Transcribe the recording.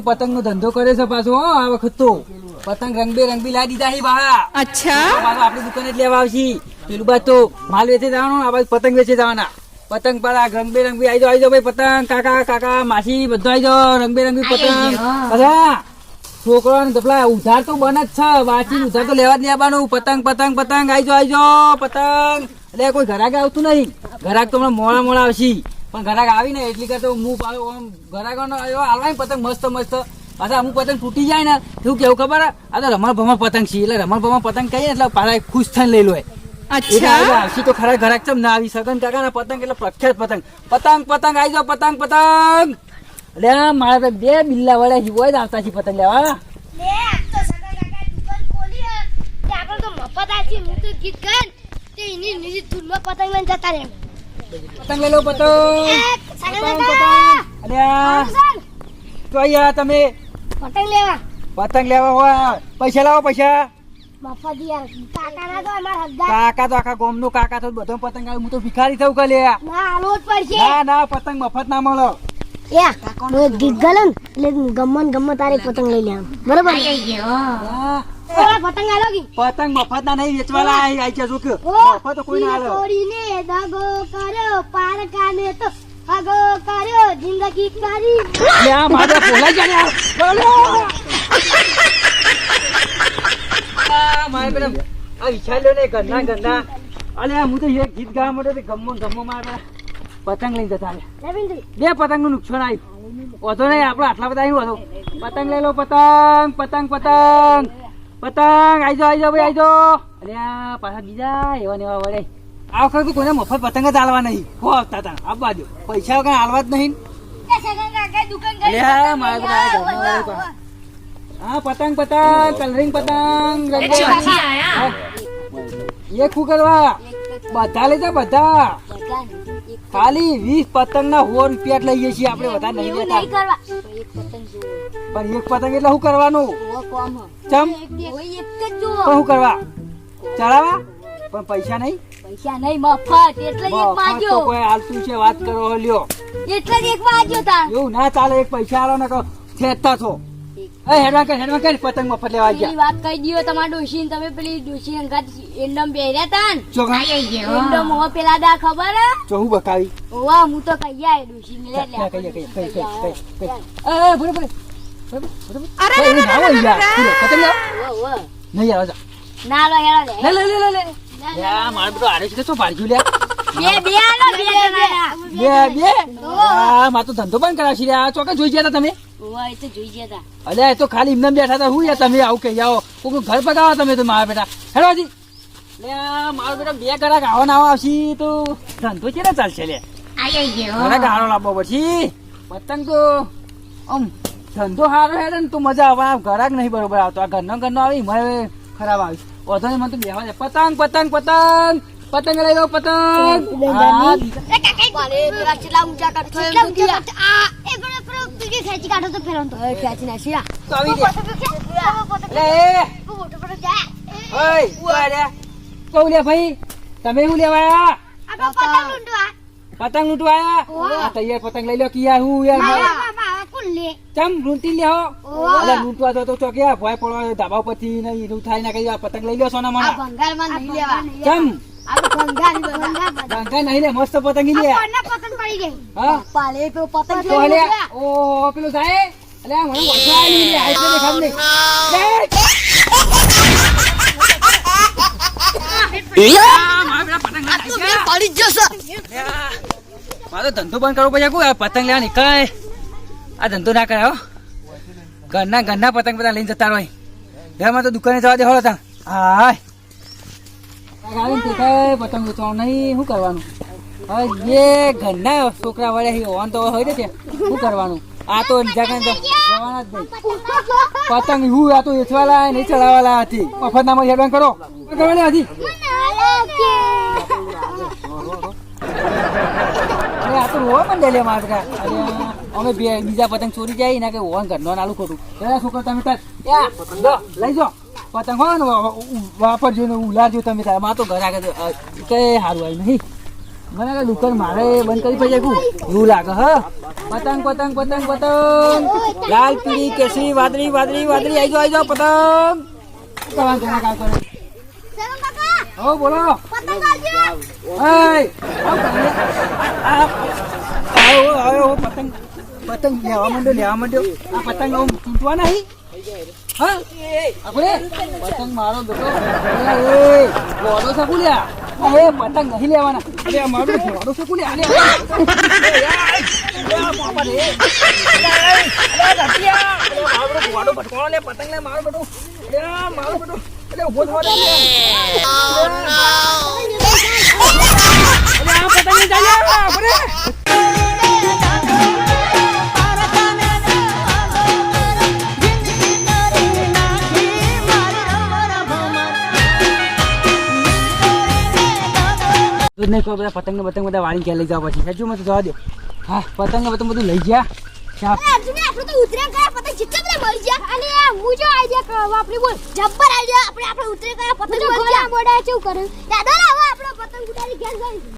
પતંગ નો ધંધો કરે છે પાછો હો આ વખત તો પતંગ રંગબેરંગી લાવી દીધા છે બહાર અચ્છા પાછો આપણી દુકાને જ લેવા આવશે પેલું બાદ તો માલ વેચે જવાનો આ બાજુ પતંગ વેચે જવાના પતંગ પર આ રંગબેરંગી આવી જાઓ ભાઈ પતંગ કાકા કાકા માસી બધો આવી જાઓ રંગબેરંગી પતંગ બધા છોકરા ને પેલા ઉધાર તો બને જ છે વાંચી ઉધાર તો લેવા જ લેવાનું પતંગ પતંગ પતંગ આવી જાઓ પતંગ એટલે કોઈ ઘરાક આવતું નહીં ઘરાક તો હમણાં મોડા આવશે પણ ઘરાક આવી ને એટલી કરતો હું ઘરાક હાલવા પતંગ મસ્ત મસ્ત પાછા અમુક પતંગ તૂટી જાય ને શું કેવું ખબર આ તો રમણ ભમણ પતંગ છે એટલે રમણ ભમણ પતંગ કહીએ એટલે પાછા ખુશ થઈને લઈ લો અચ્છા આવશે તો ખરા ઘરાક ચમ ના આવી સગન કાકા ના પતંગ એટલે પ્રખ્યાત પતંગ પતંગ પતંગ આવી જાઓ પતંગ પતંગ એટલે મારા બે બિલ્લા વડે હોય જ આવતા છે પતંગ લેવા લે આ તો સગા કાકા દુકાન ખોલી હે તે આપણે તો મફત આછી હું તો ગીત ગાન તે ઇની નિજી ધૂનમાં પતંગ લઈને જતા રહે પતંગ લઈ લો પતંગ સગા પતંગ કાકા પતંગ તો અહીંયા તમે પતંગ લેવા પતંગ લેવા હોય પૈસા લાવો પૈસા મફત યાર કાકા ના તો અમાર હગા કાકા તો આખા ગામ નો કાકા તો બધો પતંગ આવે હું તો ભિખારી થઉં કે લે ના આલો જ પડશે ના ના પતંગ મફત ના મળો યા હું ગીત ગાલન એટલે ગમ્મન તારે પતંગ લઈ લેવાનું બરોબર હા, ઓલા પતંગ આલો કી પતંગ મફત ના નહીં વેચવાલા આવી છે જો કે ઓ મફત તો કોઈ ના આલે છોડીને દગો કર્યો પારકાને તો હગો કર્યો જિંદગી કરી લે આ મારા બોલા જાય બોલો આ મારે પેલા આ વિચાર લ્યો ને ગંદા ગંદા અલે હું તો એક ગીત ગાવા માટે ગમો મારા પતંગ લઈને જતા રહ્યા રવિન્દ્ર બે પતંગ નું નુકસાન આવ્યું વધો નહીં આપડે આટલા બધા આવ્યું હતો પતંગ લઈ લો પતંગ પતંગ પતંગ પતંગ આવી જાઓ ભાઈ આવી જાઓ અરે આ પાછા બીજા એવા ને એવા વળે આ વખત તો કોઈને મફત પતંગ જ હાલવા નહીં હો આવતા હતા આપવા દો પૈસા વગર હાલવા જ નહીં એ સગા કાકા દુકાન અરે આ મારા બધા ઘરમાં વાળા હા પતંગ પતંગ કલરિંગ પતંગ એક શું કરવા બધા લઈ જા બધા ખાલી 20 પતંગ ના 100 રૂપિયા લઈએ છીએ આપણે બધા નહીં લેતા કરવા પણ એક પતંગ એટલે શું કરવાનું ચમ એક જ જો પણ શું કરવા ચડાવવા પણ પૈસા નહીં પૈસા નહીં મફત એટલે જ એક મફત માંગ્યો તો કોઈ હાલતું છે વાત કરો લ્યો એટલે જ એક માંગ્યો તા એવું ના ચાલે એક પૈસા આલો ને કહો ખેંચતા છો એ હેડવા કર પતંગ મફત લેવા પેલી ગયા વાત કહી દિયો તમારા ડોશી ને તમે પેલી ડોશી અંગાત એન્ડમ બેર્યા તા ને ચોગા એન્ડમ હો પેલા દા ખબર હે ચોહું બકાવી ઓવા હું તો કહી આય ડોશી ને લે લે એ ભૂરે ભૂરે અરે એ ના હોય યાર ભૂરે પતંગ લાવ ઓ નહીં આવે જા ના લો હેડો લે લે લે લે યા મારે બધું આરે છે તો પાડ્યું લે બે આલો બે જણા બે આ માં તો ધંધો બંધ કરાવશી રે આ ચોકા જોઈ ગયા તા તમે ઓવા એ તો જોઈ ગયા તા અલે એ તો ખાલી એમને બેઠા હતા હું યાર તમે આવું કહી જાઓ કોઈ ઘર પગાવો તમે તો મારા બેટા હેડો હજી લે આ મારો બેટા બે કલાક આવો ના આવશી તો ધંધો ચેલા ચાલશે લે ઘરે ગાળો લાવવો પડશે પતંગ તો આમ ધંધો સારો હેડે ને તો મજા આવે આ ઘરાક નહીં બરોબર આવતો આ ઘરનો આવી મને ખરાબ આવી વધો મને તો બેહવા દે પતંગ પતંગ પતંગ પતંગ લઈ લો પતંગ એ કાકા વાલે પેલા ચલા ઊંચા કાઢો ચલા ઊંચા આ એ પેલો તુજે ખેંચી કાઢો તો ફેરન તો ખેંચી નાખી આ તો આવી દે લે મોટો પર જા ઓય ઉભા રે કહું લે ભાઈ તમે શું લેવા આયા આ પતંગ લૂંટવા પતંગ લૂંટવા આયા આ તૈયાર પતંગ લઈ લો કે યાર હું યાર મામા કુલ લે ચમ લૂંટી લ્યો અલે લૂંટવા તો ચોક્યા ભય પડવા ધાબા પરથી નહીં એવું થાય ના કઈ પતંગ લઈ લ્યો સોના આ માના ભંગાર માં નહીં લેવા ચમ આ ભંગાર ગાંગા નહીં લે મસ્ત પતંગ લે કોના પતંગ પડી ગઈ હા પાલે પે પતંગ તો લે ઓ પેલું જાય અલે આ મને વસવા આલી લે આઈ તો ખબર નહીં પડી જશે મારો ધંધો બંધ કરવો પછી કોઈ પતંગ લેવા નીકળાય આ ધંધો ના કરાયો ઘરના પતંગ બધા લઈને જતા રહો ઘરમાં તો દુકાને જવા દે હળો તા હાય પતંગ વેચવાનું નહીં શું કરવાનું હવે જે ઘરના છોકરા વળ્યા ઓન તો હોય છે શું કરવાનું આ તો જવાના જ નહીં પતંગ હું આ તો વેચવાલા નહીં ચડાવવાલા હતી મફત નામાં હેડવાન કરો કરવાની હતી આ તો રોવા પણ ડેલે મારા અમે બીજા પતંગ ચોરી જાય ને કે ઓન ઘરનો નાલું ખોટું છોકરો તમે લઈ જાઓ પતંગ હોય ને વાપરજો ને ઉલારજો તમે તારે માં તો ઘર આગળ કઈ સારું આવ્યું નહીં મને કે દુકાન મારે બંધ કરી પડે એવું લાગે હ પતંગ પતંગ પતંગ પતંગ લાલ પીળી કેસરી વાદળી વાદળી વાદળી આઈ જાઓ પતંગ કાકા કાકા કરે સેવન કાકા હો બોલો પતંગ આલજો એય આવો પતંગ પતંગ લેવા માંડ્યો આ પતંગ આમ તૂટવા નહીં હા આપણે પતંગ મારો બેટો એ ગોડો છે કુલ્યા એ પતંગ નહીં લેવાના અરે આ મારો ગોડો છે કુલ્યા અરે બાપા રે મારો ગોડો ભટકોણો લે પતંગ લે મારો બેટો અરે મારો બેટો અરે ઉભો થવા દે અરે આ પતંગ ને ચાલે આપણે નહીં કોઈ બધા પતંગ બધા વાળી ક્યાં લઈ જવા પછી હજુ મને જવા દો હા પતંગ બધું લઈ ગયા અર્જુન આપણે તો ઉતરેણ કયા પતંગ જેટલા બધા મળી ગયા અને હું જો આઈડિયા વાપરી બોલ જબ્બર આઈડિયા આપણે ઉતરેણ કયા પતંગ મળી ગયા મોડા કેવું કર્યું દાદા હવે આપણે પતંગ ઉડાડી ઘેર ગઈ